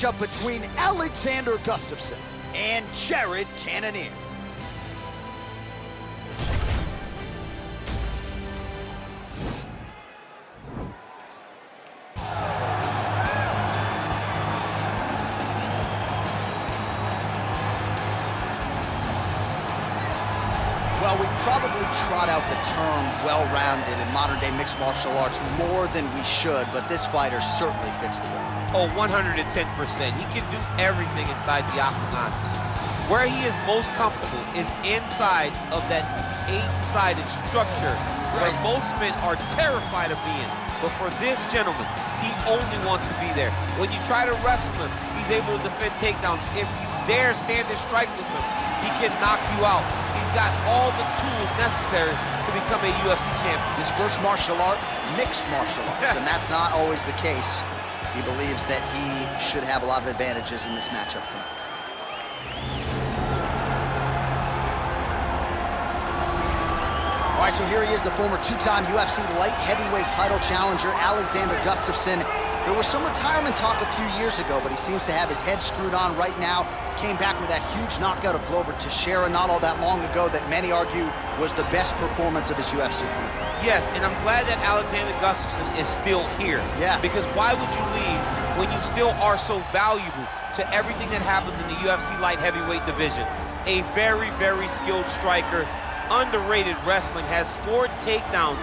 matchup between Alexander Gustafsson and Cannonier. Well, we probably trot out the term well-rounded in modern-day mixed martial arts more than we should, but this fighter certainly fits the bill. Oh, 110%. He can do everything inside the octagon. Where he is most comfortable is inside of that 8-sided structure where most men are terrified of being. But for this gentleman, he only wants to be there. When you try to wrestle him, he's able to defend takedowns. If you dare stand and strike with him, he can knock you out. He's got all the tools necessary to become a UFC champion. His first martial art, mixed martial arts, and that's not always the case. He believes that he should have a lot of advantages in this matchup tonight. All right, so here he is, the former two-time UFC light heavyweight title challenger, Alexander Gustafsson. There was some retirement talk a few years ago, but he seems to have his head screwed on right now. Came back with that huge knockout of Glover Teixeira not all that long ago that many argue was the best performance of his UFC career. Yes, and I'm glad that Alexander Gustafsson is still here. Yeah. Because why would you leave when you still are so valuable to everything that happens in the UFC light heavyweight division? A very, very skilled striker, underrated wrestling, has scored takedowns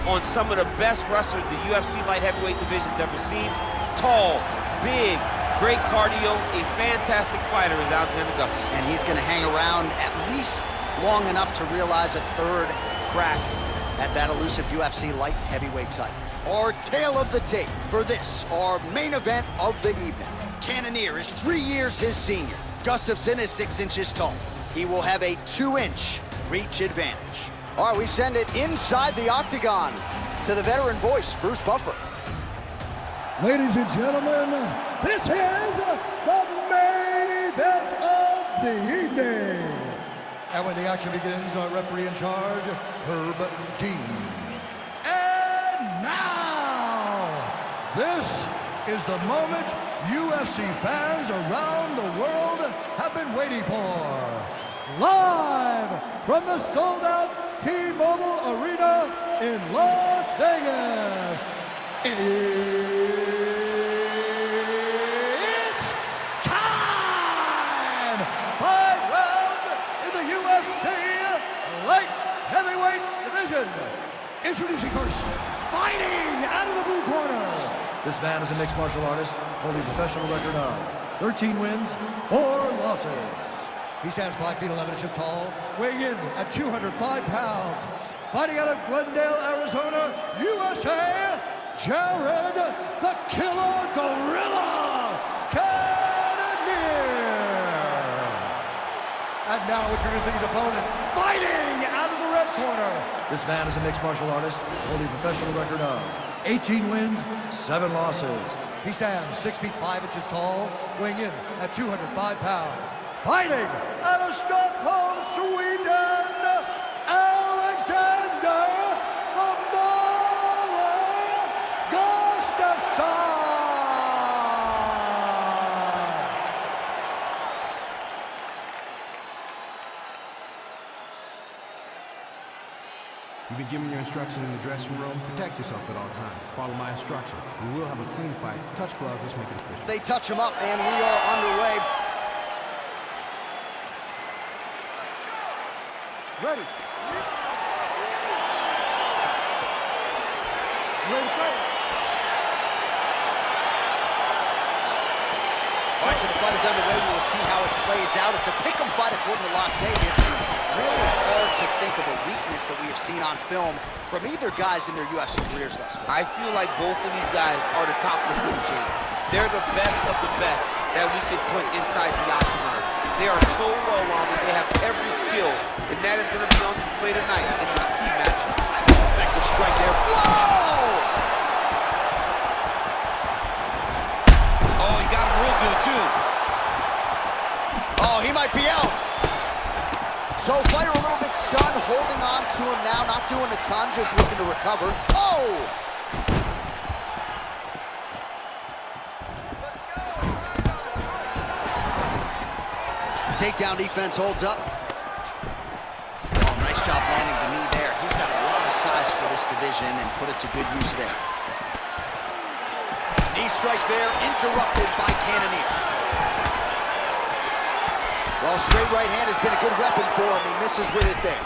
on some of the best wrestlers the UFC light heavyweight division's ever seen. Tall, big, great cardio, a fantastic fighter is Alexander Gustafsson. And he's gonna hang around at least long enough to realize a third crack at that elusive UFC light heavyweight title. Our tale of the tape for this, our main event of the evening. Cannonier is 3 years his senior. Gustafsson is 6 inches tall. He will have a 2-inch reach advantage. All right, we send it inside the octagon to the veteran voice, Bruce Buffer. Ladies and gentlemen, this is the main event of the evening. And when the action begins, our referee in charge, Herb Dean. And now, this is the moment UFC fans around the world have been waiting for. Live from the sold-out T-Mobile Arena in Las Vegas. It's time! 5 rounds in the UFC light heavyweight division. Introducing first, fighting out of the blue corner. This man is a mixed martial artist, holding a professional record of 13 wins, 4 losses. He stands 5 feet 11 inches tall, weighing in at 205 pounds. Fighting out of Glendale, Arizona, USA, Jared the Killer Gorilla Cannonier. And now introducing his opponent, fighting out of the red corner. This man is a mixed martial artist, holding a professional record of 18 wins, 7 losses. He stands 6 feet 5 inches tall, weighing in at 205 pounds. Fighting out of Stockholm, Sweden, Alexander the Mauler Gustafsson. You've been given your instructions in the dressing room. Protect yourself at all times. Follow my instructions. We will have a clean fight. Touch gloves, let's make it official. They touch him up, and we are underway. Ready. Ready, fight. All right, so the fight is underway. We will see how it plays out. It's a pick'em fight according to Las Vegas. It's really hard to think of a weakness that we have seen on film from either guys in their UFC careers thus far. I feel like both of these guys are the top of the food chain. They're the best of the best that we could put inside the octagon. They are so well-rounded, they have every skill, and that is going to be on display tonight in this key match. Effective strike there. Whoa! Oh, he got him real good, too. Oh, he might be out. So fighter a little bit stunned, holding on to him now, not doing a ton, just looking to recover. Oh! Takedown defense holds up. Oh, nice job landing the knee there. He's got a lot of size for this division and put it to good use there. Knee strike there, interrupted by Cannonier. Well, straight right hand has been a good weapon for him. He misses with it there.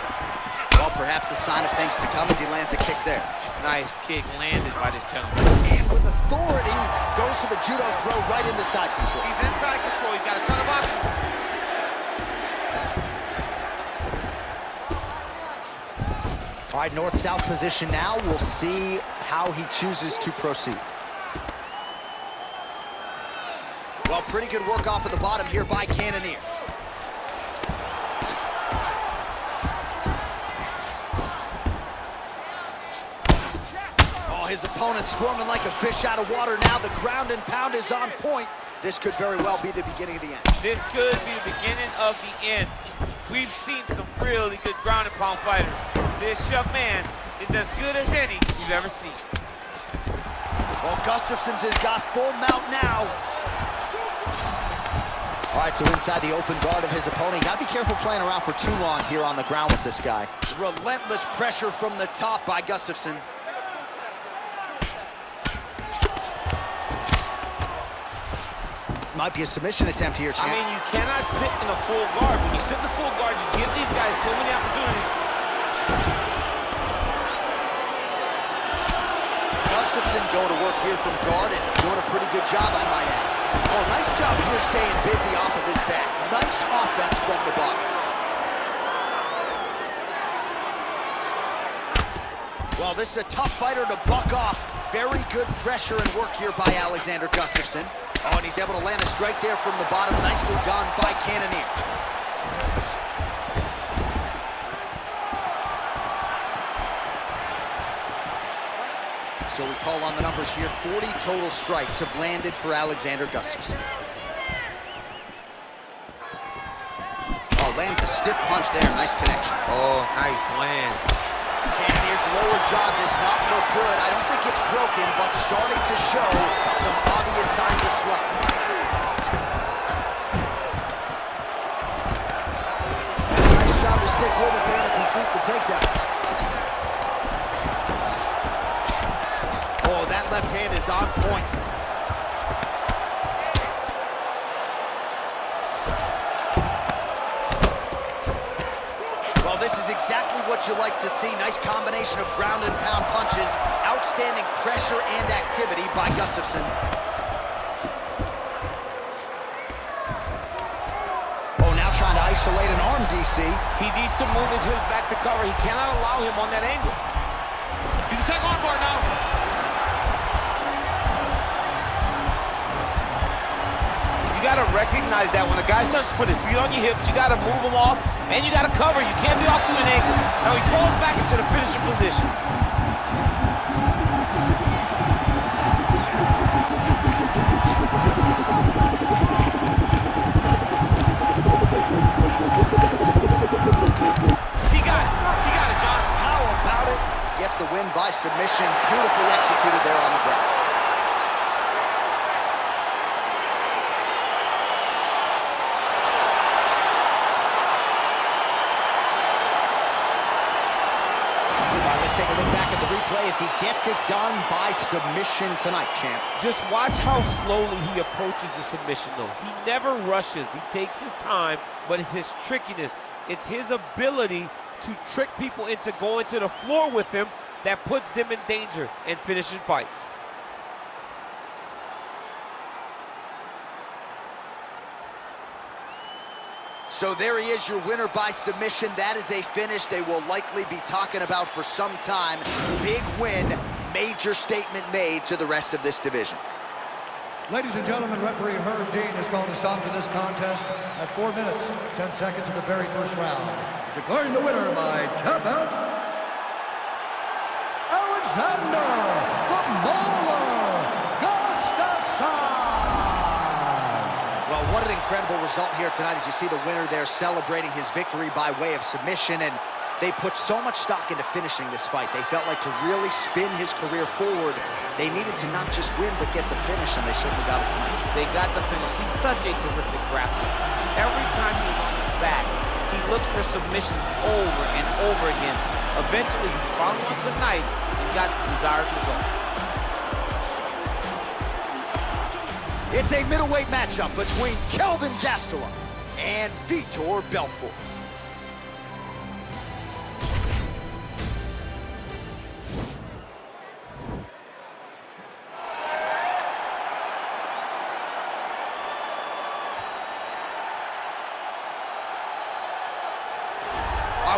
Well, perhaps a sign of things to come as he lands a kick there. Nice kick landed by this gentleman. And with authority, goes to the judo throw right into side control. He's inside control. He's got a ton of options. All right, north-south position now. We'll see how he chooses to proceed. Well, pretty good work off of the bottom here by Cannonier. Oh, his opponent squirming like a fish out of water now. The ground and pound is on point. This could very well be the beginning of the end. This could be the beginning of the end. We've seen some really good ground and pound fighters. This young man is as good as any we've ever seen. Well, Gustafsson's has got full mount now. All right, so inside the open guard of his opponent. You gotta be careful playing around for too long here on the ground with this guy. Relentless pressure from the top by Gustafsson. Might be a submission attempt here, champ. I mean, you cannot sit in a full guard. When you sit in the full guard, you give these guys so many opportunities. Gustafsson going to work here from guard and doing a pretty good job, I might add. Oh, nice job here staying busy off of his back. Nice offense from the bottom. Well, this is a tough fighter to buck off. Very good pressure and work here by Alexander Gustafsson. Oh, and he's able to land a strike there from the bottom. Nicely done by Cannonier. So we call on the numbers here. 40 total strikes have landed for Alexander Gustafsson. Oh, lands a stiff punch there. Nice connection. Oh, nice land. Cannonier's lower jaw does not look good. I don't think it's broken, but starting to show some obvious signs of swelling. Nice job to stick with it there to complete the takedown. Oh, that left hand is on point. Well, this is exactly what you like to see. Nice combination of ground and pound punches. Outstanding pressure and activity by Gustafsson. Oh, now trying to isolate an arm, DC. He needs to move his hips back to cover. He cannot allow him on that angle. He's attacking armbar now. You got to recognize that when a guy starts to put his feet on your hips, you got to move him off, and you got to cover. You can't be off to an angle. Now he falls back into the finishing position. He got it, John. How about it? Gets the win by submission. Beautifully executed there on the ground. Take a look back at the replay as he gets it done by submission tonight, champ. Just watch how slowly he approaches the submission, though. He never rushes. He takes his time, but it's his trickiness. It's his ability to trick people into going to the floor with him that puts them in danger and finishing fights. So there he is, your winner by submission. That is a finish they will likely be talking about for some time. Big win, major statement made to the rest of this division. Ladies and gentlemen, referee Herb Dean has called a stop to this contest at 4 minutes, 10 seconds of the very first round. Declaring the winner by tap out, Alexander the Mauler Gustafsson. Well, what an incredible result here tonight as you see the winner there celebrating his victory by way of submission, and they put so much stock into finishing this fight. They felt like to really spin his career forward, they needed to not just win, but get the finish, and they certainly got it tonight. They got the finish. He's such a terrific grappler. Every time he was on looks for submissions over and over again. Eventually, he found one tonight and got the desired result. It's a middleweight matchup between Kelvin Gastelum and Vitor Belfort.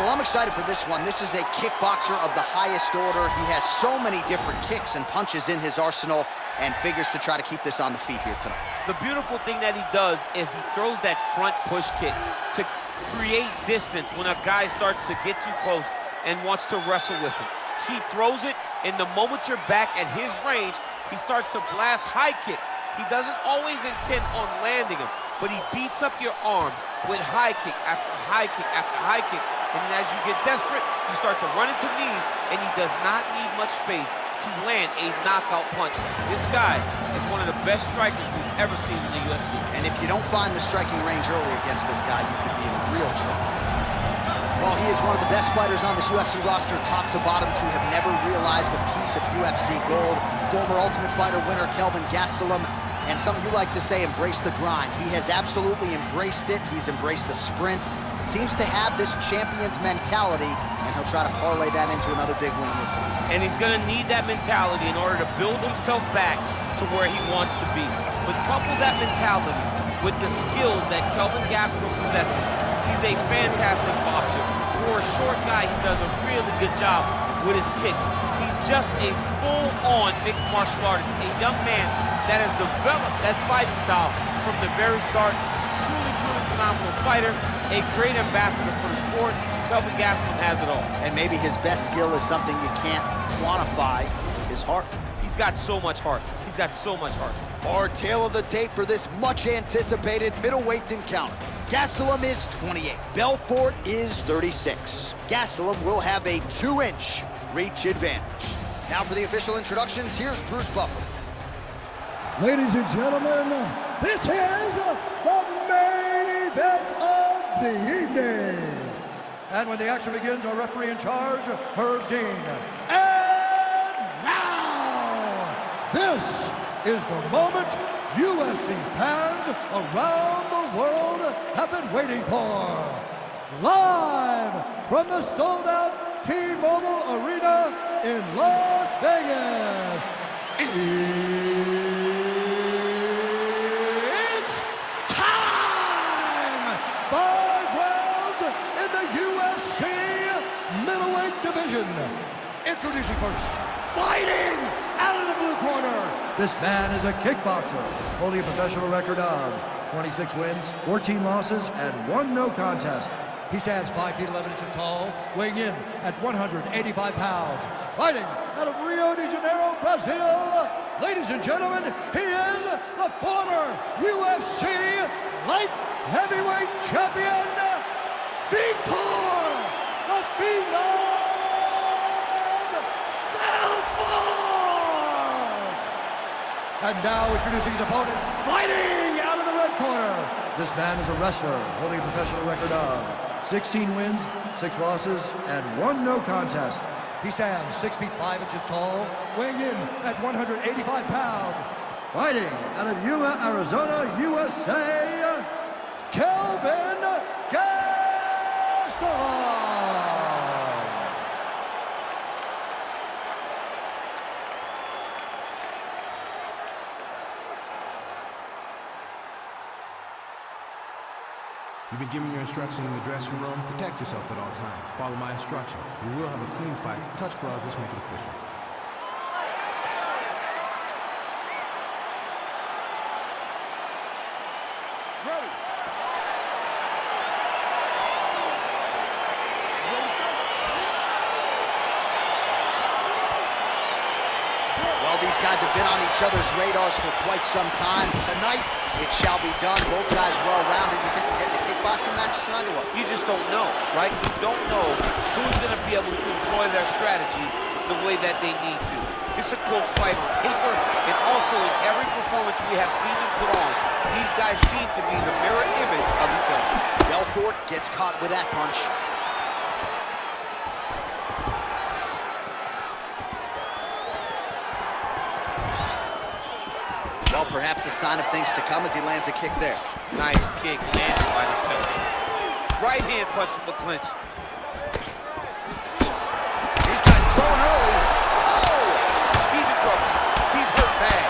Well, I'm excited for this one. This is a kickboxer of the highest order. He has so many different kicks and punches in his arsenal and figures to try to keep this on the feet here tonight. The beautiful thing that he does is he throws that front push kick to create distance when a guy starts to get too close and wants to wrestle with him. He throws it, and the moment you're back at his range, he starts to blast high kicks. He doesn't always intend on landing them, but he beats up your arms with high kick after high kick after high kick. And as you get desperate, you start to run into knees, and he does not need much space to land a knockout punch. This guy is one of the best strikers we've ever seen in the UFC. And if you don't find the striking range early against this guy, you could be in real trouble. Well, he is one of the best fighters on this UFC roster, top to bottom, to have never realized a piece of UFC gold. Former Ultimate Fighter winner Kelvin Gastelum, and some of you like to say embrace the grind. He has absolutely embraced it. He's embraced the sprints. Seems to have this champion's mentality, and he'll try to parlay that into another big win here tonight. And he's gonna need that mentality in order to build himself back to where he wants to be. But couple that mentality with the skills that Kelvin Gastelum possesses. He's a fantastic boxer. For a short guy, he does a really good job with his kicks. He's just a full-on mixed martial artist, a young man that has developed that fighting style from the very start. Truly, truly phenomenal fighter, a great ambassador for the sport. Kelvin Gastelum has it all. And maybe his best skill is something you can't quantify, his heart. He's got so much heart. He's got so much heart. Our tail of the tape for this much-anticipated middleweight encounter. Gastelum is 28. Belfort is 36. Gastelum will have a 2-inch reach advantage. Now for the official introductions, here's Bruce Buffer. Ladies and gentlemen, this is the main event of the evening. And when the action begins, our referee in charge, Herb Dean. And now, this is the moment UFC fans around the world have been waiting for. Live from the sold-out T-Mobile Arena in Las Vegas. It's time! 5 rounds in the UFC middleweight division. Introducing first, fighting out of the blue corner. This man is a kickboxer, holding a professional record of 26 wins, 14 losses, and 1 no contest. He stands 5 feet 11 inches tall, weighing in at 185 pounds. Fighting out of Rio de Janeiro, Brazil. Ladies and gentlemen, he is the former UFC light heavyweight champion, Vitor, the Phenom Belfort. And now introducing his opponent, fighting out of the red corner. This man is a wrestler, holding a professional record of 16 wins, 6 losses, and 1 no contest. He stands 6 feet 5 inches tall, weighing in at 185 pounds. Fighting out of Yuma, Arizona, USA, Kelvin Gastelum. You've been given your instructions in the dressing room. Protect yourself at all times. Follow my instructions. We will have a clean fight. Touch gloves. Let's make it official. Ready. Well, these guys have been on each other's radars for quite some time. Tonight, it shall be done. Both guys well-rounded. You think we're getting a kickboxing match tonight or what? You just don't know, right? You don't know who's going to be able to employ their strategy the way that they need to. This is a close fight on paper, and also in every performance we have seen them put on, these guys seem to be the mirror image of each other. Belfort Belfort gets caught with that punch. Well, perhaps a sign of things to come as he lands a kick there. Nice kick landed by the coach. Right hand punch from the clinch. These guys throwing early. Oh! He's in trouble. He's hurt bad.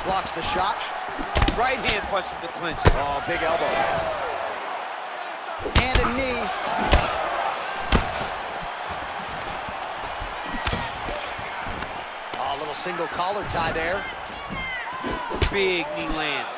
Blocks the shot. Right hand punch from the clinch. Oh, big elbow. And a knee. Oh, a little single collar tie there. Big knee lands.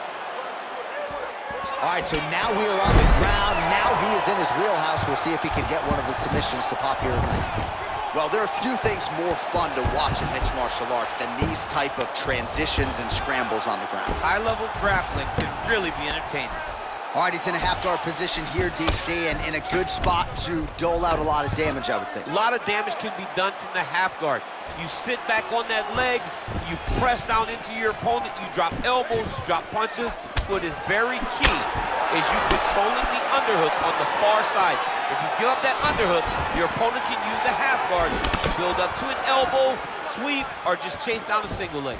All right, so now we are on the ground. Now he is in his wheelhouse. We'll see if he can get one of his submissions to pop here tonight. Well, there are few things more fun to watch in mixed martial arts than these type of transitions and scrambles on the ground. High-level grappling can really be entertaining. All right, he's in a half-guard position here, DC, and in a good spot to dole out a lot of damage, I would think. A lot of damage can be done from the half guard. You sit back on that leg, you press down into your opponent, you drop elbows, drop punches. What is very key is you controlling the underhook on the far side. If you give up that underhook, your opponent can use the half guard to build up to an elbow, sweep, or just chase down a single leg.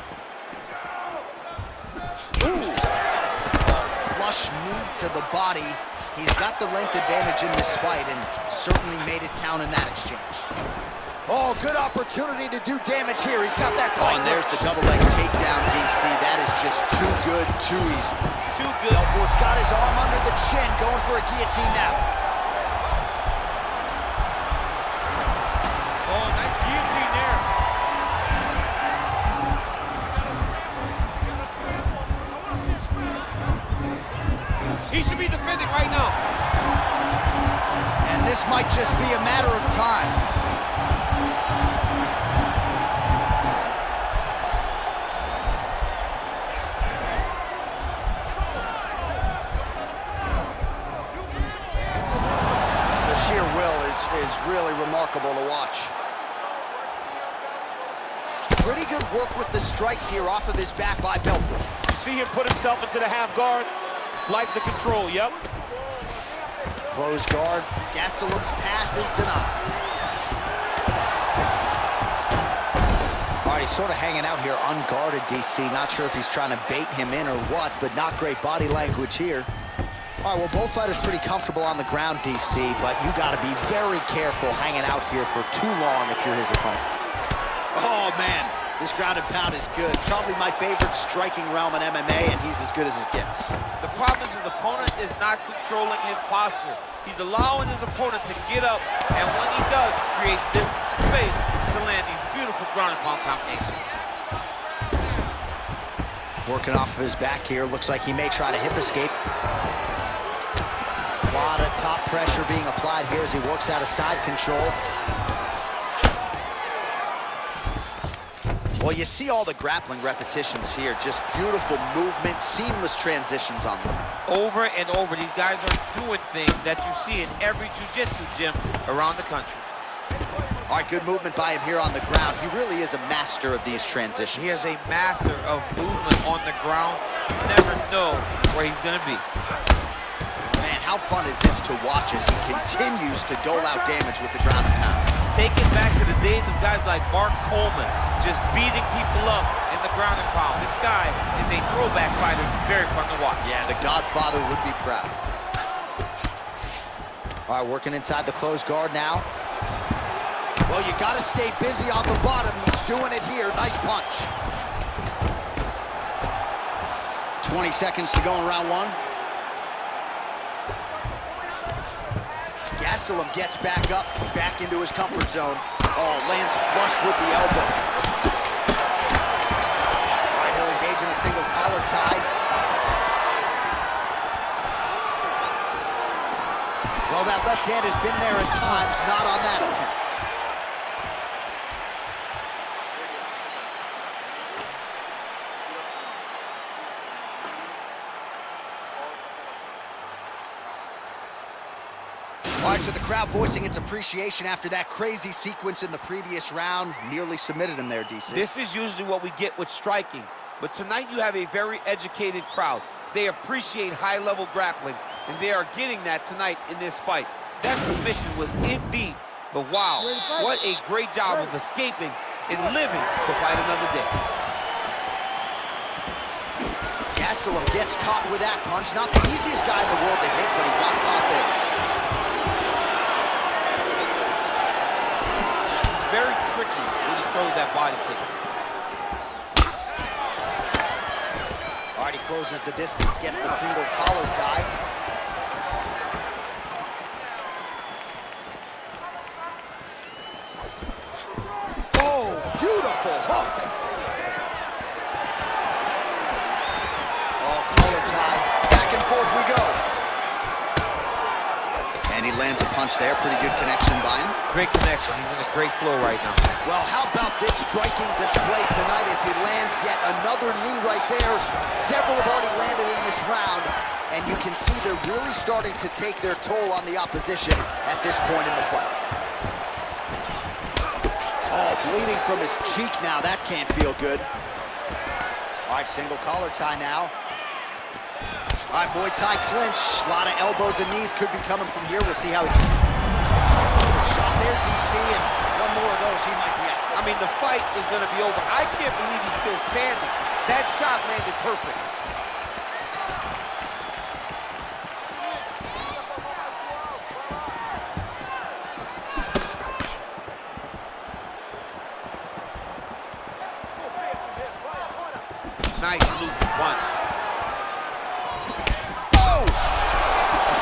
Ooh. Flush knee to the body. He's got the length advantage in this fight and certainly made it count in that exchange. Oh, good opportunity to do damage here. He's got that time. Oh, and there's the double leg takedown, DC. That is just too good, too easy. Too good. Belfort's got his arm under the chin, going for a guillotine now. Oh, nice guillotine there. He should be defending right now. And this might just be a matter of time. The sheer will is really remarkable to watch. Pretty good work with the strikes here off of his back by Belfort. You see him put himself into the half guard? Like the control, yep. Close guard. Gastelum's pass is denied. All right, he's sort of hanging out here unguarded, DC. Not sure if he's trying to bait him in or what, but not great body language here. All right, well, both fighters pretty comfortable on the ground, DC, but you got to be very careful hanging out here for too long if you're his opponent. Oh, man. This ground and pound is good. Probably my favorite striking realm in MMA, and he's as good as it gets. The problem is his opponent is not controlling his posture. He's allowing his opponent to get up, and when he does, creates distance and space to land these beautiful ground and pound combinations. Working off of his back here. Looks like he may try to hip escape. A lot of top pressure being applied here as he works out of side control. Well, you see all the grappling repetitions here. Just beautiful movement, seamless transitions on the ground. Over and over, these guys are doing things that you see in every jiu-jitsu gym around the country. All right, good movement by him here on the ground. He really is a master of these transitions. He is a master of movement on the ground. You never know where he's going to be. Man, how fun is this to watch as he continues to dole out damage with the ground and pound. Take it back to the days of guys like Mark Coleman, just beating people up in the ground and pound. This guy is a throwback fighter. He's very fun to watch. Yeah, the Godfather would be proud. All right, working inside the closed guard now. Well, you got to stay busy on the bottom. He's doing it here. Nice punch. 20 seconds to go in round one. Gastelum gets back up, back into his comfort zone. Oh, lands flush with the elbow. All right, he'll engage in a single collar tie. Well, that left hand has been there at times, not on that attempt. All right, so the crowd voicing its appreciation after that crazy sequence in the previous round. Nearly submitted him there, DC. This is usually what we get with striking. But tonight you have a very educated crowd. They appreciate high-level grappling, and they are getting that tonight in this fight. That submission was in deep, but wow, what a great job of escaping and living to fight another day. Gastelum gets caught with that punch. Not the easiest guy in the world to hit, but he got caught there. It's very tricky when he throws that body kick. All right, he closes the distance, gets the single collar tie. Oh, beautiful hook. Oh, collar tie. Back and forth we go. And he lands a punch there. Pretty good connection by him. Great connection. He's in a great flow right now. Well, how about this striking display tonight as he lands yet another knee right there. Several have already landed in this round, and you can see they're really starting to take their toll on the opposition at this point in the fight. Oh, bleeding from his cheek now. That can't feel good. All right, single collar tie now. All right, Muay Thai clinch. A lot of elbows and knees could be coming from here. We'll see how he... Shot there, DC, and one more of those, he might be out. I mean, the fight is going to be over. I can't believe he's still standing. That shot landed perfect. Nice loop punch. Oh!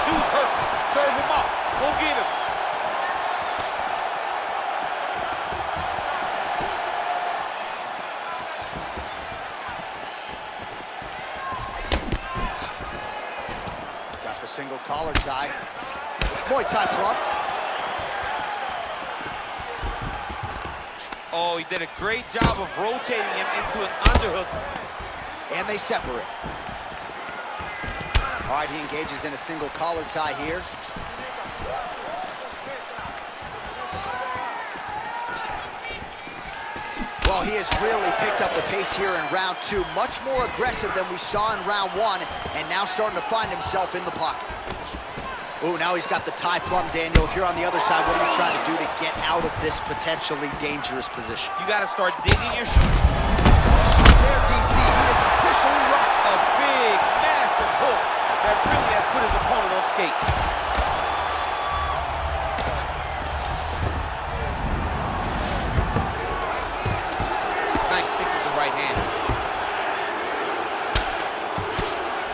Dude's hurt. Serve him up. Go get him. Got the single collar tie. Muay Thai plump. Oh, he did a great job of rotating him into an underhook. And they separate. All right, he engages in a single collar tie here. Well, he has really picked up the pace here in round two. Much more aggressive than we saw in round one, and now starting to find himself in the pocket. Ooh, now he's got the tie plumb, Daniel. If you're on the other side, what are you trying to do to get out of this potentially dangerous position? You got to start digging your shoe. There, DC, he is officially run. A big, massive hook that really has put his opponent on skates. Nice stick with the right hand.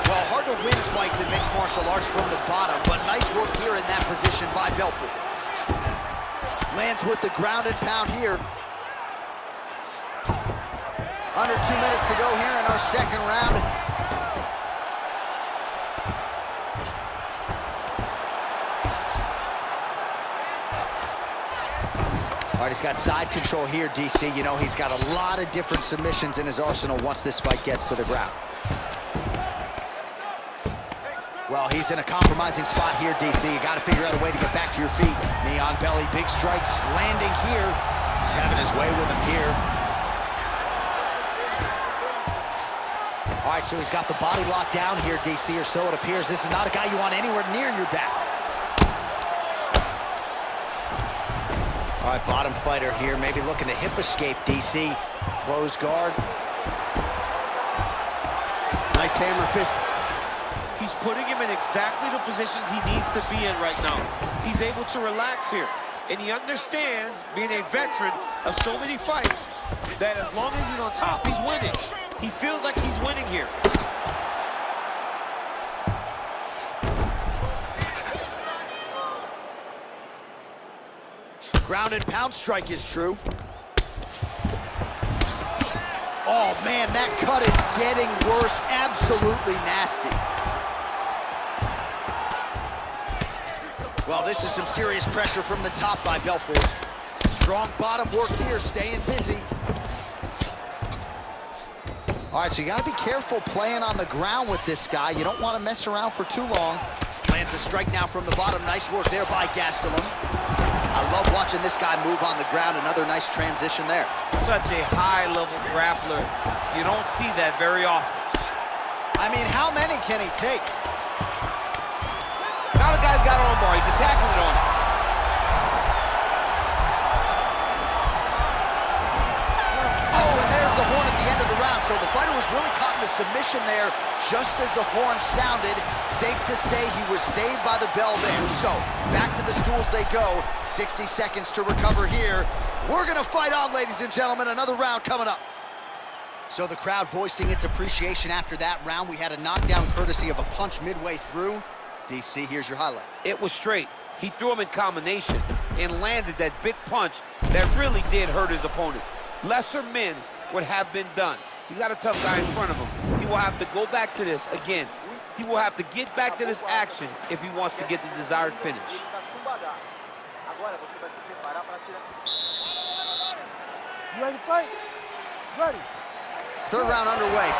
Well, hard to win fights in mixed martial arts from the bottom, but nice work here in that position by Belfort. Lands with the ground and pound here. Under 2 minutes to go here in our second round. All right, he's got side control here, DC. You know, he's got a lot of different submissions in his arsenal once this fight gets to the ground. Well, he's in a compromising spot here, DC. You got to figure out a way to get back to your feet. Knee on belly, big strikes landing here. He's having his way with him here. All right, so he's got the body locked down here, DC, or so it appears. This is not a guy you want anywhere near your back. All right, bottom fighter here, maybe looking to hip escape, DC. Close guard. Nice hammer fist. He's putting him in exactly the positions he needs to be in right now. He's able to relax here. And he understands, being a veteran of so many fights, that as long as he's on top, he's winning. He feels like he's winning here. Ground and pound strike is true. Oh, man, that cut is getting worse. Absolutely nasty. Well, this is some serious pressure from the top by Belfort. Strong bottom work here, staying busy. All right, so you gotta be careful playing on the ground with this guy. You don't want to mess around for too long. Lands a strike now from the bottom. Nice work there by Gastelum. I love watching this guy move on the ground. Another nice transition there. Such a high-level grappler. You don't see that very often. I mean, how many can he take? Now the guy's got arm bar. He's attacking it on him. Oh, and there's the horn at the end of the round. So the fighter was really caught in a submission there just as the horn sounded. Safe to say he was saved by the bell there. So back to the stools they go. 60 seconds to recover here. We're going to fight on, ladies and gentlemen. Another round coming up. So the crowd voicing its appreciation after that round. We had a knockdown courtesy of a punch midway through. DC, here's your highlight. It was straight. He threw him in combination and landed that big punch that really did hurt his opponent. Lesser men would have been done. He's got a tough guy in front of him. He will have to go back to this again. He will have to get back to this action if he wants to get the desired finish. You ready to fight? Ready. Third round underway.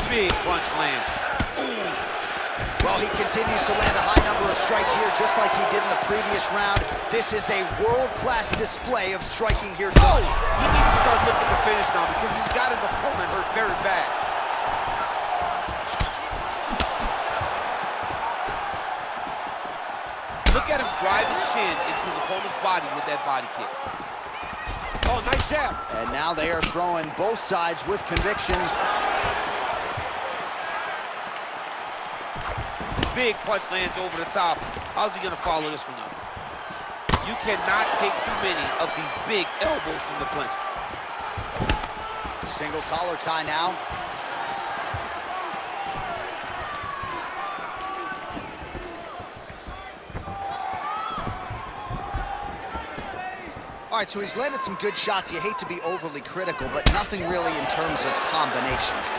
Big punch land. Well, he continues to land a high number of strikes here, just like he did in the previous round. This is a world-class display of striking here. Oh! He needs to start looking to finish now because he's got his opponent hurt very bad. Look at him drive his shin into his opponent's body with that body kick. Oh, nice jab. And now they are throwing both sides with conviction. Big punch lands over the top. How's he gonna follow this one up? You cannot take too many of these big elbows from the clinch. Single collar tie now. All right, so he's landed some good shots. You hate to be overly critical, but nothing really in terms of combinations.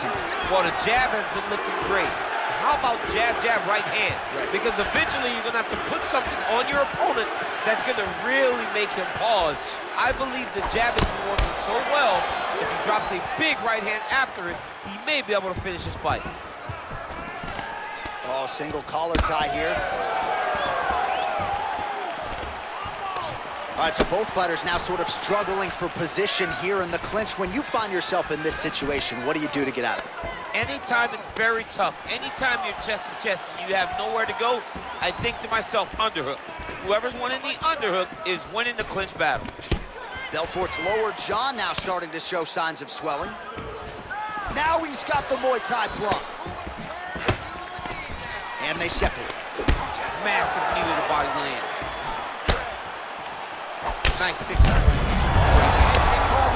Well, the jab has been looking great. How about jab, jab, right hand? Right. Because eventually you're gonna have to put something on your opponent that's gonna really make him pause. I believe the jab has been working so well, if he drops a big right hand after it, he may be able to finish his fight. Oh, single collar tie here. All right, so both fighters now sort of struggling for position here in the clinch. When you find yourself in this situation, what do you do to get out of it? Anytime it's very tough, anytime you're chest to chest and you have nowhere to go, I think to myself, underhook. Whoever's winning the underhook is winning the clinch battle. Belfort's lower jaw now starting to show signs of swelling. Now he's got the Muay Thai plum. And they separate. Massive knee to the body land. Nice stick.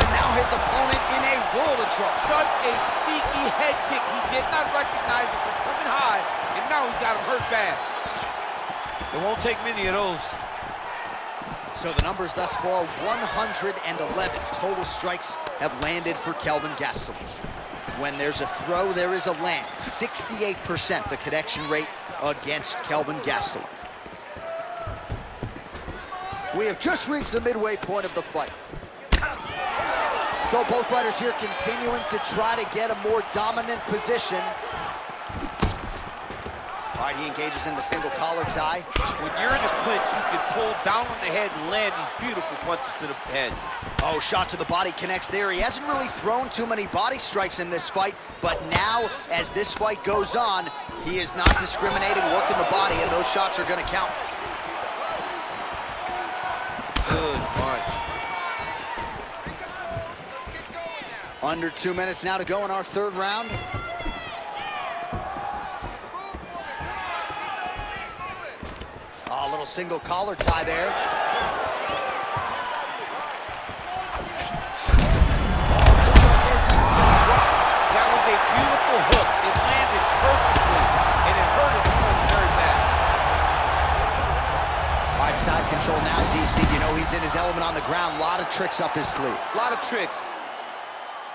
Now his opponent in a world of trouble. Such a sneaky head kick. He did not recognize it was coming high, and now he's got him hurt bad. It won't take many of those. So the numbers thus far, 111 total strikes have landed for Kelvin Gastelum. When there's a throw, there is a land. 68% the connection rate against Kelvin Gastelum. We have just reached the midway point of the fight. So both fighters here continuing to try to get a more dominant position. All right, he engages in the single collar tie. When you're in a clinch, you can pull down on the head and land these beautiful punches to the head. Oh, shot to the body connects there. He hasn't really thrown too many body strikes in this fight, but now, as this fight goes on, he is not discriminating, working the body, and those shots are gonna count. Good punch. Under 2 minutes now to go in our third round. Oh, a little single collar tie there. That was a beautiful hook. It landed perfectly, and it hurt his opponent very bad. All right, side control now, DC. You know he's in his element on the ground. A lot of tricks up his sleeve. A lot of tricks.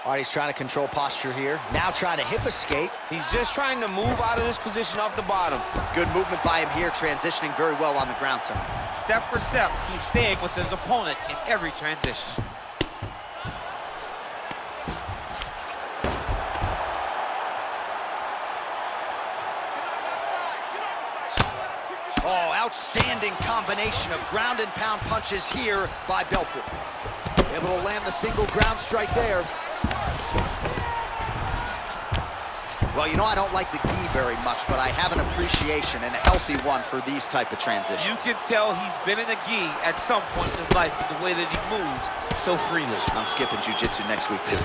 All right, he's trying to control posture here. Now trying to hip escape. He's just trying to move out of this position off the bottom. Good movement by him here, transitioning very well on the ground tonight. Step for step, he's staying with his opponent in every transition. Outstanding combination of ground and pound punches here by Belfort. Able to land the single ground strike there. Well, you know, I don't like the gi very much, but I have an appreciation and a healthy one for these type of transitions. You can tell he's been in a gi at some point in his life with the way that he moves so freely. I'm skipping jiu-jitsu next week, too.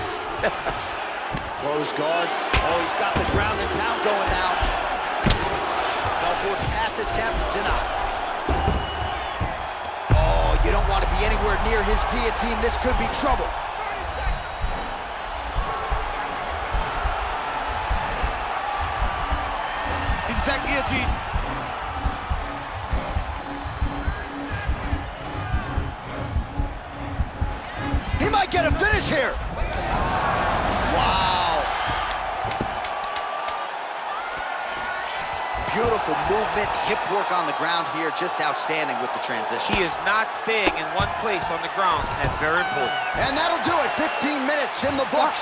Close guard. Oh, he's got the ground and pound going now. Belfort's pass attempt denied. Oh, you don't want to be anywhere near his guillotine. This could be trouble. He's attacked the guillotine. He might get a finish here. Wow. Beautiful movement, hip work on the ground here, just outstanding with the transition. He is not staying in one place on the ground, and that's very important. And that'll do it, 15 minutes in the books.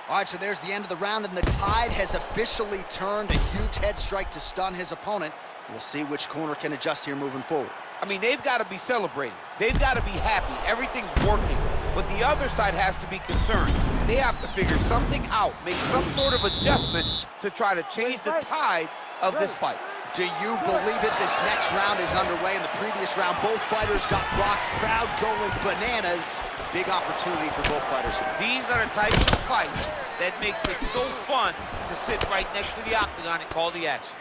All right, so there's the end of the round, and the tide has officially turned. A huge head strike to stun his opponent. We'll see which corner can adjust here moving forward. I mean, they've got to be celebrating. They've got to be happy. Everything's working. But the other side has to be concerned. They have to figure something out, make some sort of adjustment to try to change the tide of this fight. Do you believe it? This next round is underway. In the previous round, both fighters got rocked. Crowd going bananas. Big opportunity for both fighters here. These are the types of fights that makes it so fun to sit right next to the octagon and call the action.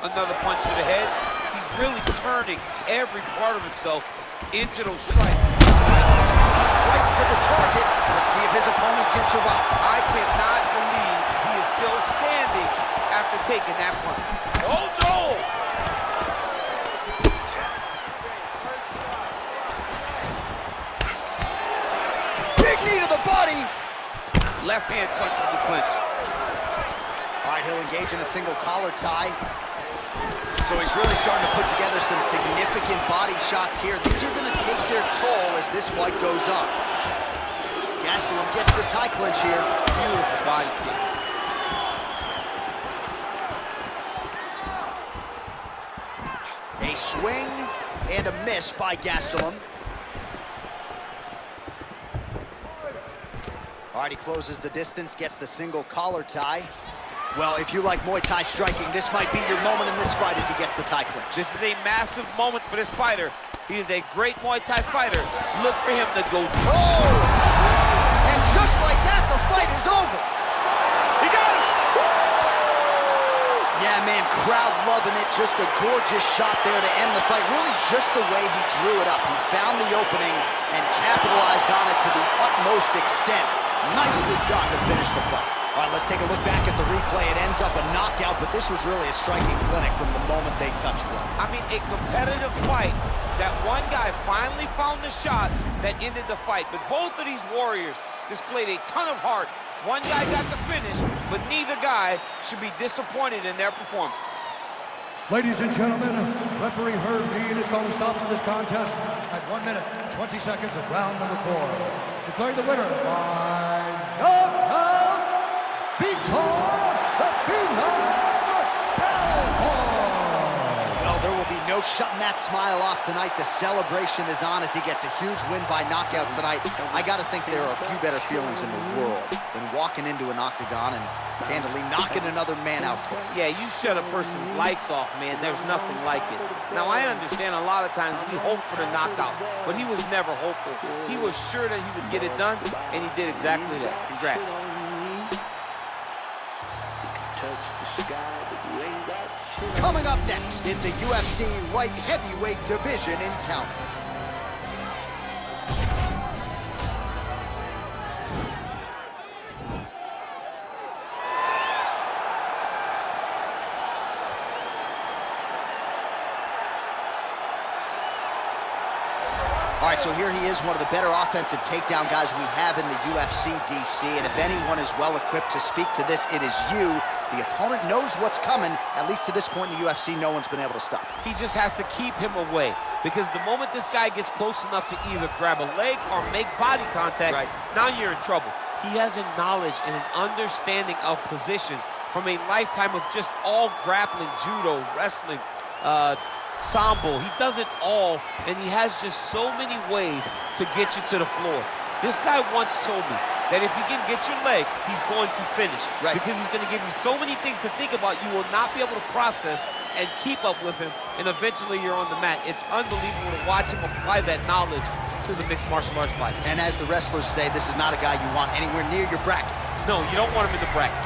Another punch to the head. He's really turning every part of himself into those strikes. Right to the target. Let's see if his opponent can survive. I cannot believe he is still standing after taking that punch. Oh, no! Big knee to the body. Left hand punch from the clinch. All right, he'll engage in a single collar tie. So he's really starting to put together some significant body shots here. These are going to take their toll as this fight goes on. Gastelum gets the tie clinch here. Beautiful body kick. A swing and a miss by Gastelum. All right, he closes the distance, gets the single collar tie. Well, if you like Muay Thai striking, this might be your moment in this fight as he gets the tie clinch. This is a massive moment for this fighter. He is a great Muay Thai fighter. Look for him to go. Oh! And just like that, the fight is over. He got him! Yeah, man, crowd loving it. Just a gorgeous shot there to end the fight. Really just the way he drew it up. He found the opening and capitalized on it to the utmost extent. Nicely done to finish the fight. All right, let's take a look back at the replay. It ends up a knockout, but this was really a striking clinic from the moment they touched gloves. I mean, a competitive fight. That one guy finally found the shot that ended the fight. But both of these warriors displayed a ton of heart. One guy got the finish, but neither guy should be disappointed in their performance. Ladies and gentlemen, referee Herb Dean is going to stop this contest at 1 minute, 20 seconds of round number 4. Declaring the winner by knockout, Vitor, the Belfort. Well, there will be no shutting that smile off tonight. The celebration is on as he gets a huge win by knockout tonight. I got to think there are a few better feelings in the world than walking into an octagon and candidly knocking another man out cold. Yeah, you shut a person's lights off, man. There's nothing like it. Now, I understand a lot of times we hope for the knockout, but he was never hopeful. He was sure that he would get it done, and he did exactly that. Congrats. Coming up next, it's a UFC light heavyweight division encounter. All right, so here he is, one of the better offensive takedown guys we have in the UFC, DC. And if anyone is well-equipped to speak to this, it is you. The opponent knows what's coming. At least to this point in the UFC, no one's been able to stop. He just has to keep him away, because the moment this guy gets close enough to either grab a leg or make body contact, now you're in trouble. He has a knowledge and an understanding of position from a lifetime of just all grappling, judo, wrestling, sambo. He does it all, and he has just so many ways to get you to the floor. This guy once told me that if he can get your leg, he's going to finish. Because he's going to give you so many things to think about, you will not be able to process and keep up with him, and eventually you're on the mat. It's unbelievable to watch him apply that knowledge to the mixed martial arts fight. And as the wrestlers say, this is not a guy you want anywhere near your bracket. No, you don't want him in the bracket.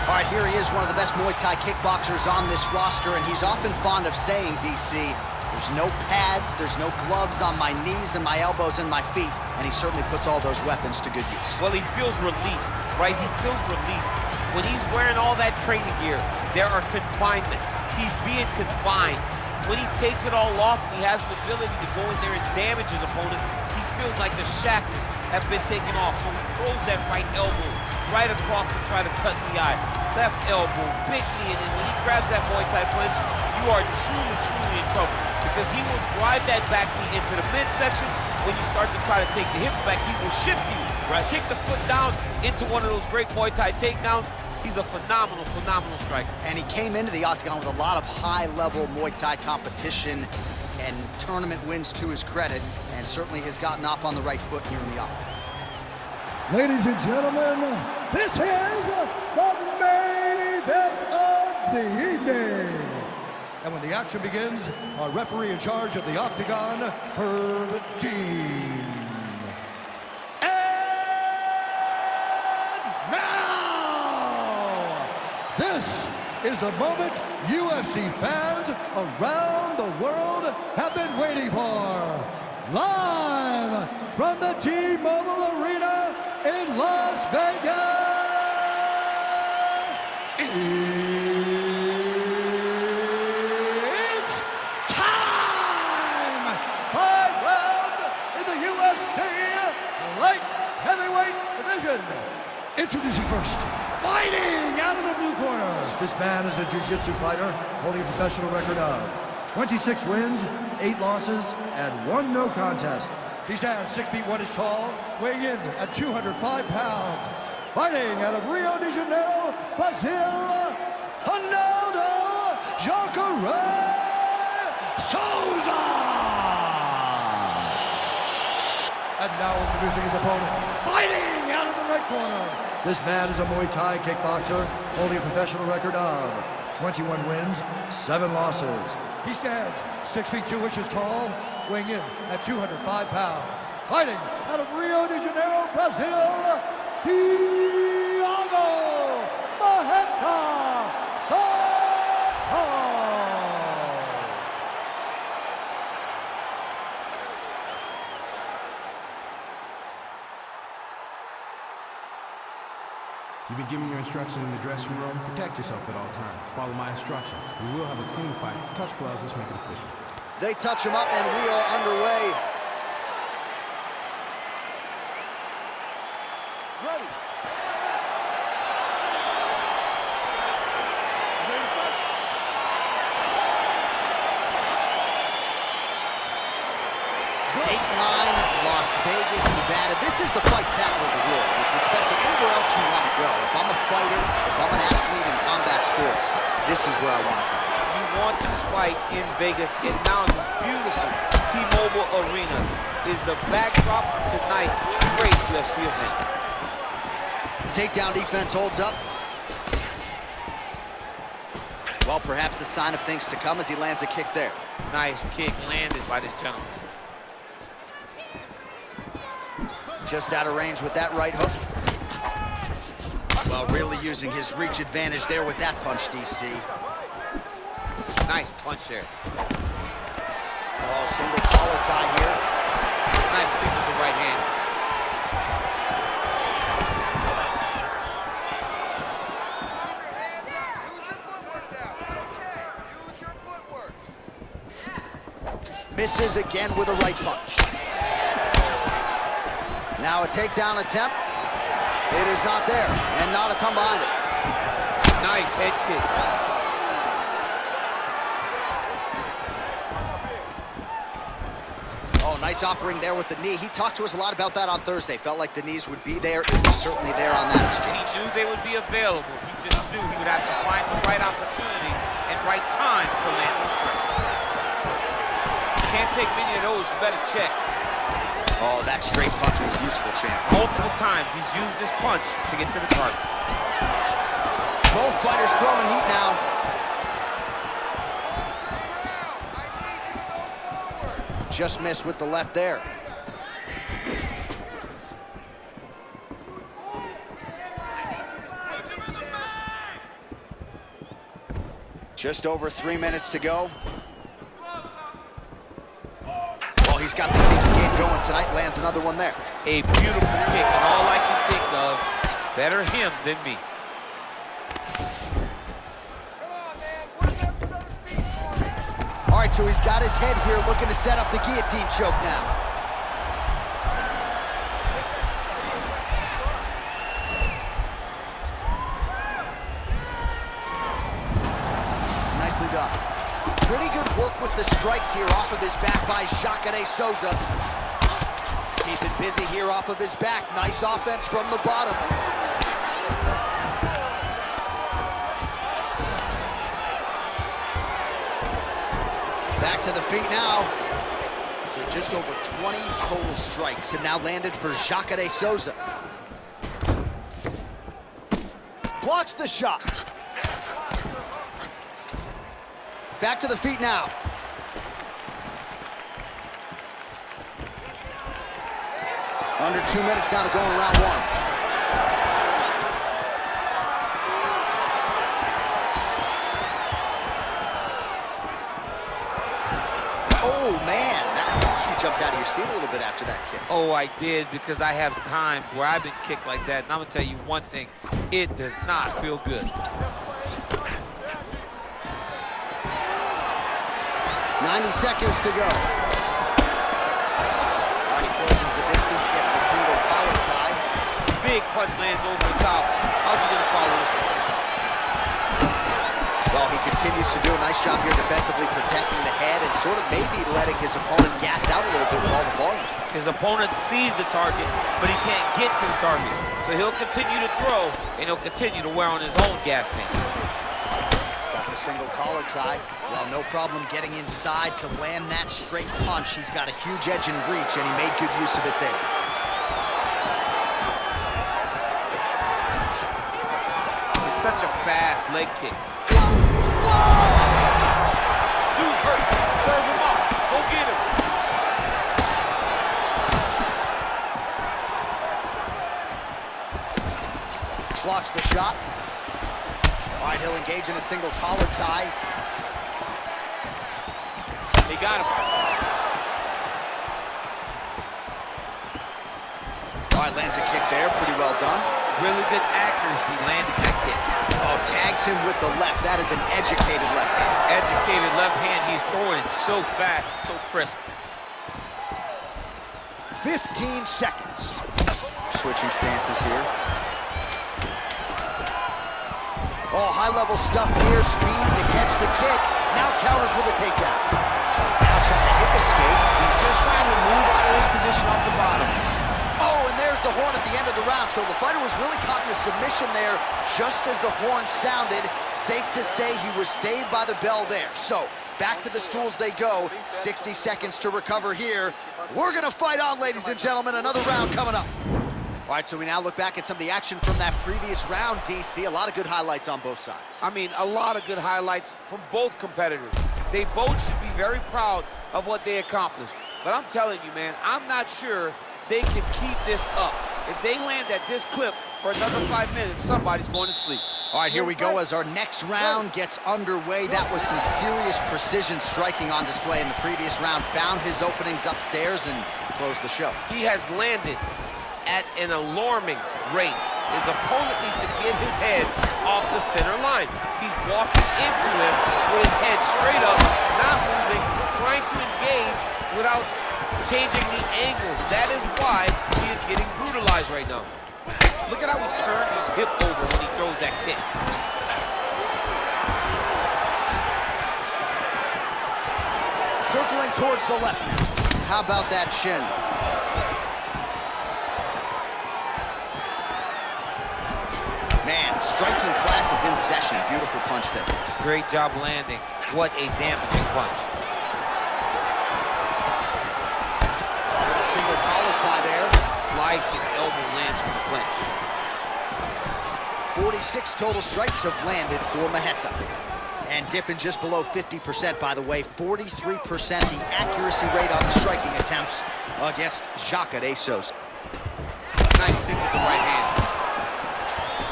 All right, here he is, one of the best Muay Thai kickboxers on this roster, and he's often fond of saying, DC, there's no pads, there's no gloves on my knees and my elbows and my feet, and he certainly puts all those weapons to good use. Well, he feels released, right? He feels released. When he's wearing all that training gear, there are confinements. He's being confined. When he takes it all off and he has the ability to go in there and damage his opponent, he feels like the shackles have been taken off. So he throws that right elbow right across to try to cut the eye. Left elbow, big knee, and then when he grabs that Muay Thai punch, you are truly, truly in trouble, because he will drive that back knee into the midsection. When you start to try to take the hip back, he will shift you. Kick the foot down into one of those great Muay Thai takedowns. He's a phenomenal, phenomenal striker. And he came into the octagon with a lot of high-level Muay Thai competition and tournament wins to his credit, and certainly has gotten off on the right foot here in the octagon. Ladies and gentlemen, this is the main event of the evening. And when the action begins, our referee in charge of the octagon, Herb Dean. And now, this is the moment UFC fans around the world have been waiting for. Live from the T-Mobile Arena in Las Vegas, it's time! 5 rounds in the UFC light heavyweight division. Introducing first, fighting out of the blue corner. This man is a jiu-jitsu fighter holding a professional record of 26 wins, 8 losses, and 1 no contest. He stands 6 feet 1 inch tall, weighing in at 205 pounds. Fighting out of Rio de Janeiro, Brazil, Jacare Souza! And now introducing his opponent, fighting out of the right corner. This man is a Muay Thai kickboxer, holding a professional record of 21 wins, 7 losses. He stands 6 feet 2 inches tall, weighing in at 205 pounds. Fighting out of Rio de Janeiro, Brazil, Thiago Santos! You've been given your instructions in the dressing room. Protect yourself at all times. Follow my instructions. We will have a clean fight. Touch gloves, let's make it official. They touch him up and we are underway. Ready. Dateline, Las Vegas, Nevada. This is the fight capital of the world with respect to anywhere else you want to go. If I'm a fighter, if I'm an athlete in combat sports, this is where I want to go. You want this fight in Vegas, and now this beautiful T-Mobile Arena is the backdrop of tonight's great UFC event. Takedown defense holds up. Well, perhaps a sign of things to come as he lands a kick there. Nice kick landed by this gentleman. Just out of range with that right hook. Well, really using his reach advantage there with that punch, DC. Nice punch there. Oh, single collar tie here. Nice stick with the right hand. Misses again with a right punch. Now a takedown attempt. It is not there, and not a ton behind it. Nice Nice head kick. Oh, nice offering there with the knee. He talked to us a lot about that on Thursday. Felt like the knees would be there. It was certainly there on that exchange. He knew they would be available. He just knew he would have to find the right opportunity and right time to land the strike. Can't take many of those. You better check. Oh, that straight punch was useful, champ. Multiple times he's used this punch to get to the target. Both fighters throwing heat now. Just missed with the left there. Just over 3 minutes to go. Oh, he's got the kicking game going tonight. Lands another one there. A beautiful kick, and all I can think of, better him than me. All right, so he's got his head here looking to set up the guillotine choke now. Nicely done. Pretty good work with the strikes here off of his back by Jacare Souza. Keeping busy here off of his back. Nice offense from the bottom. Back to the feet now. So just over 20 total strikes have now landed for Jacare Souza. Blocks the shot. Back to the feet now. Under 2 minutes now to go in round one. Oh, man, you jumped out of your seat a little bit after that kick. Oh, I did, because I have times where I've been kicked like that, and I'm gonna tell you one thing, it does not feel good. 90 seconds to go. Already closes the distance, gets the single collar tie. Big punch lands over the top. How's he gonna follow this one? Well, he continues to do a nice job here defensively, protecting the head and sort of maybe letting his opponent gas out a little bit with all the volume. His opponent sees the target, but he can't get to the target. So he'll continue to throw, and he'll continue to wear on his own gas tanks. Got the single collar tie. Well, no problem getting inside to land that straight punch. He's got a huge edge and reach, and he made good use of it there. It's such a fast leg kick. Dude's hurt. Serve him up. Go get him. Blocks the shot. All right, he'll engage in a single collar tie. He got him. All right, lands a kick there. Pretty well done. Really good accuracy landing that kick. Oh, tags him with the left. That is an educated left hand. Educated left hand. He's throwing it so fast, so crisp. 15 seconds. Switching stances here. Oh, high-level stuff here. Speed to catch the kick. Now counters with a takedown. Now trying to hip escape. He's just trying to move out of his position off the bottom. Oh, and there's the horn at the end of the round. So the fighter was really caught in a submission there just as the horn sounded. Safe to say he was saved by the bell there. So back to the stools they go. 60 seconds to recover here. We're going to fight on, ladies and gentlemen. Another round coming up. All right, so we now look back at some of the action from that previous round, DC. A lot of good highlights on both sides. I mean, a lot of good highlights from both competitors. They both should be very proud of what they accomplished. But I'm telling you, man, I'm not sure they can keep this up. If they land at this clip for another 5 minutes, somebody's going to sleep. All right, here we go as our next round gets underway. That was some serious precision striking on display in the previous round. Found his openings upstairs and closed the show. He has landed at an alarming rate. His opponent needs to get his head off the center line. He's walking into him with his head straight up, not moving, trying to engage without changing the angles. That is why he is getting brutalized right now. Look at how he turns his hip over when he throws that kick. towards the left now. How about that shin? Man, striking class is in session. Beautiful punch there. Great job landing. What a damaging punch. Little single collar tie there. Slicing elbow lands from the clinch. 46 total strikes have landed for Maheta. And dipping just below 50%, by the way. 43% the accuracy rate on the striking attempts against Jacare Souza. Nice stick with the right hand.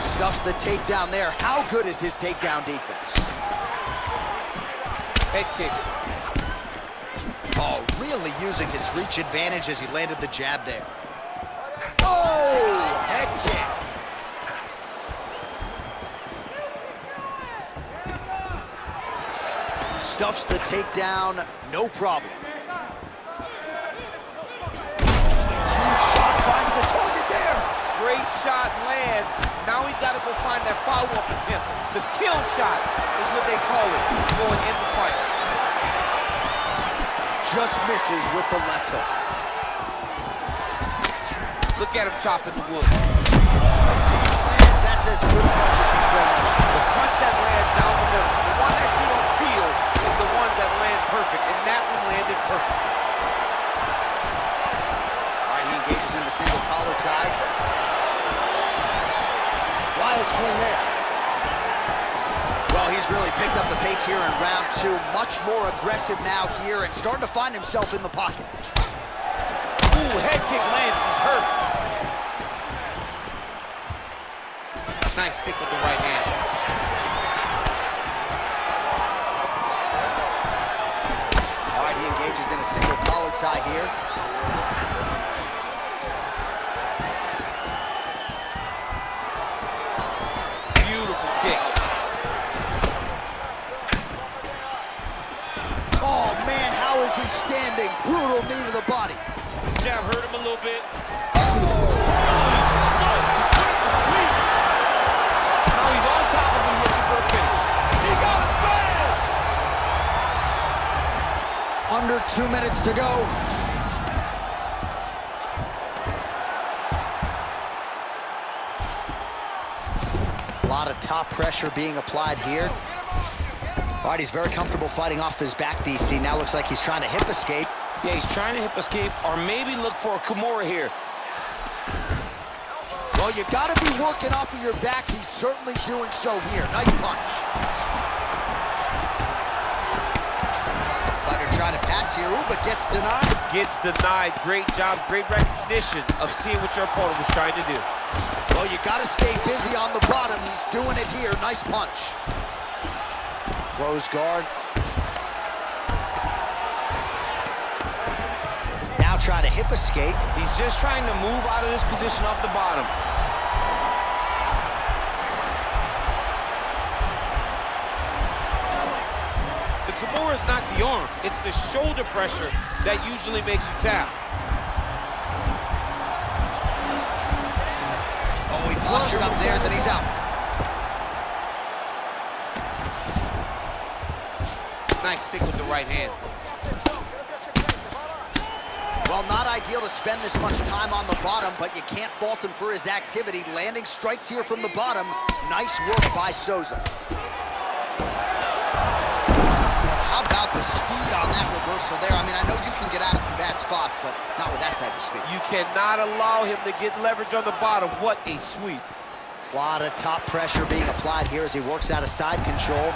Stuffs the takedown there. How good is his takedown defense? Head kick. Oh, really using his reach advantage as he landed the jab there. Oh, head kick. Stuffs the takedown, no problem. Huge shot, finds the target there. Great shot lands. Now he's got to go find that follow-up attempt. The kill shot is what they call it, going in the fight. Just misses with the left hook. Look at him chopping the wood. That's as good a punch as he's thrown out. The punch that lands down the middle, the one that you don't feel is the ones that land perfect, and that one landed perfect. All right, he engages in the single collar tie. Wild swing there. Well, he's really picked up the pace here in round two. Much more aggressive now here and starting to find himself in the pocket. Ooh, head kick lands. He's hurt. Nice stick with the right hand. All right, he engages in a single collar tie here. Beautiful kick. Oh, man, how is he standing? Brutal knee to the body. Jab hurt him a little bit. Under 2 minutes to go. A lot of top pressure being applied here. All right, he's very comfortable fighting off his back, DC. Now looks like he's trying to hip escape. Yeah, he's trying to hip escape or maybe look for a Kimura here. Well, you got to be working off of your back. He's certainly doing so here. Nice punch. Trying to pass here, ooh, but gets denied. Gets denied. Great job, great recognition of seeing what your opponent was trying to do. Well, you got to stay busy on the bottom. He's doing it here. Nice punch. Close guard. Now trying to hip escape. He's just trying to move out of this position off the bottom. It's not the arm, it's the shoulder pressure that usually makes you tap. Oh, he postured up there, then he's out. Nice stick with the right hand. Well, not ideal to spend this much time on the bottom, but you can't fault him for his activity. Landing strikes here from the bottom. Nice work by Souza. The speed on that reversal there. I mean, I know you can get out of some bad spots, but not with that type of speed. You cannot allow him to get leverage on the bottom. What a sweep. A lot of top pressure being applied here as he works out of side control.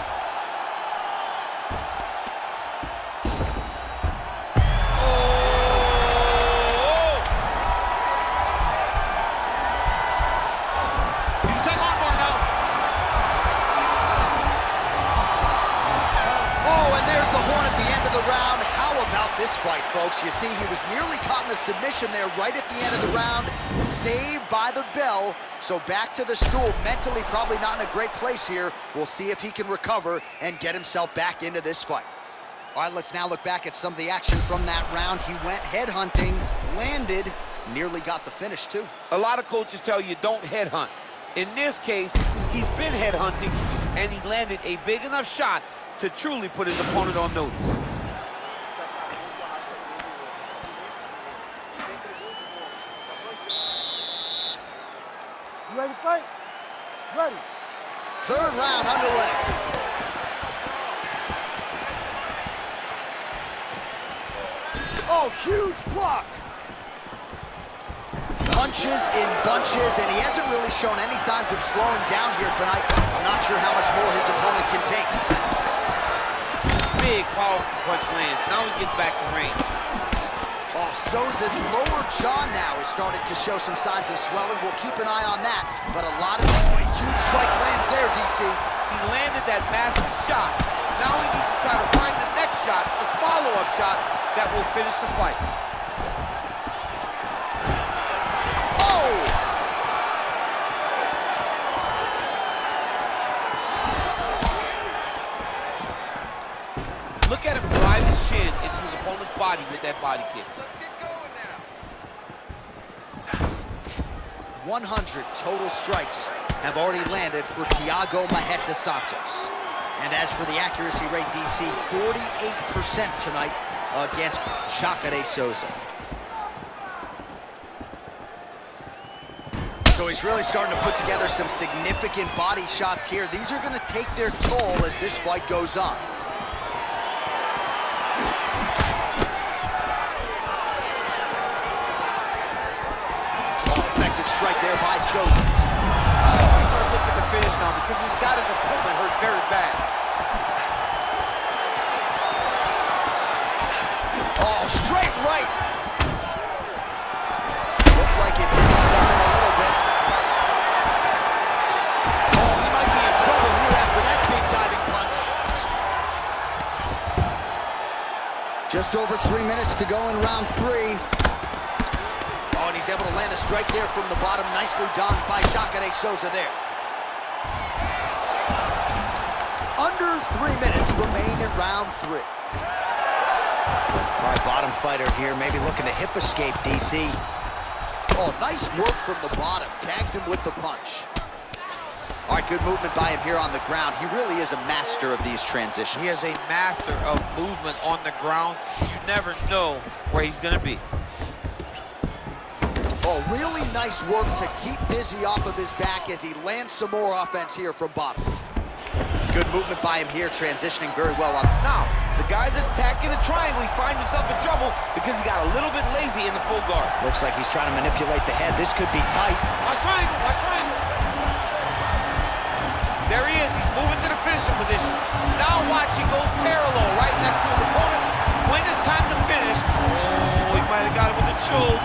This fight, folks, you see he was nearly caught in a submission there right at the end of the round, saved by the bell. So back to the stool, mentally probably not in a great place here. We'll see if he can recover and get himself back into this fight. All right, let's now look back at some of the action from that round. He went headhunting, landed, nearly got the finish too. A lot of coaches tell you don't headhunt. In this case, he's been headhunting and he landed a big enough shot to truly put his opponent on notice. Ready to fight? Ready. Third round underway. Oh, huge block. Punches in bunches, and he hasn't really shown any signs of slowing down here tonight. I'm not sure how much more his opponent can take. Big, powerful punch lands. Now he gets back to range. Oh, Souza's lower jaw now is starting to show some signs of swelling. We'll keep an eye on that. But a lot of huge strike lands there, DC. He landed that massive shot. Now he needs to try to find the next shot, the follow-up shot that will finish the fight. Oh! Look at him drive his shin into his opponent's body with that body kick. Let's get going now. 100 total strikes have already landed for Thiago Santos. And as for the accuracy rate, DC, 48% tonight against Jacare Souza. So he's really starting to put together some significant body shots here. These are going to take their toll as this fight goes on. Strike there by Souza. He's going to look at the finish now because he's got his opponent hurt very bad. Oh, straight right. Looked like it did stun him a little bit. Oh, he might be in trouble here after that big diving punch. Just over 3 minutes to go in round 3. Oh, and he's able to land a strike there from the bottom. Nicely done by Jacare Souza there. Under 3 minutes remain in round 3. All right, bottom fighter here, maybe looking to hip escape, DC. Oh, nice work from the bottom. Tags him with the punch. All right, good movement by him here on the ground. He really is a master of these transitions. He is a master of movement on the ground. You never know where he's going to be. Oh, really nice work to keep busy off of his back as he lands some more offense here from bottom. Good movement by him here, transitioning very well on. Now, the guy's attacking the triangle. He finds himself in trouble because he got a little bit lazy in the full guard. Looks like he's trying to manipulate the head. This could be tight. Watch triangle, watch triangle. There he is. He's moving to the finishing position. Now watch, he goes parallel right next to his opponent. When it's time to finish, oh, he might have got it with a choke.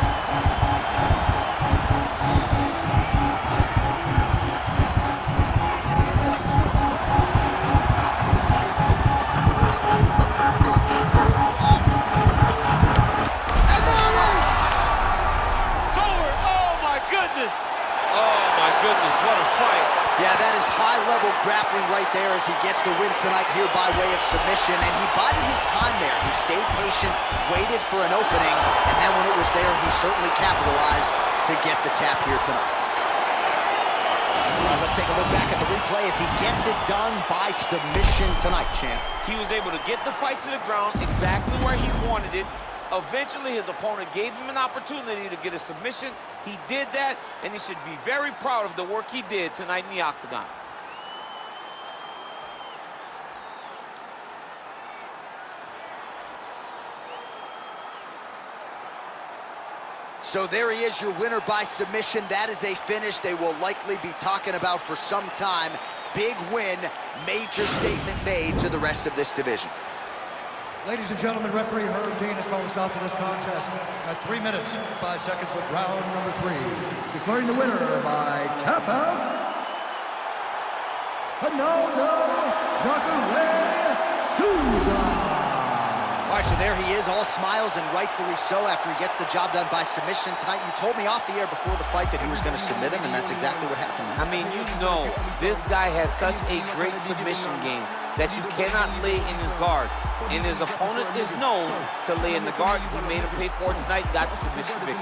Goodness, what a fight. Yeah, that is high-level grappling right there as he gets the win tonight here by way of submission, and he bided his time there. He stayed patient, waited for an opening, and then when it was there, he certainly capitalized to get the tap here tonight. All right, let's take a look back at the replay as he gets it done by submission tonight, champ. He was able to get the fight to the ground exactly where he wanted it. Eventually, his opponent gave him an opportunity to get a submission. He did that, and he should be very proud of the work he did tonight in the octagon. So there he is, your winner by submission. That is a finish they will likely be talking about for some time. Big win, major statement made to the rest of this division. Ladies and gentlemen, referee Herb Dean has called a stop to this contest at 3 minutes, 5 seconds of round number 3. Declaring the winner by tap out, Jacare Souza. All right, so there he is, all smiles and rightfully so after he gets the job done by submission tonight. You told me off the air before the fight that he was going to submit him, and that's exactly what happened. I mean, you know, this guy has such a great submission game that you cannot lay in his guard. And his opponent is known to lay in the guard. He made him pay for it tonight, got the submission victory.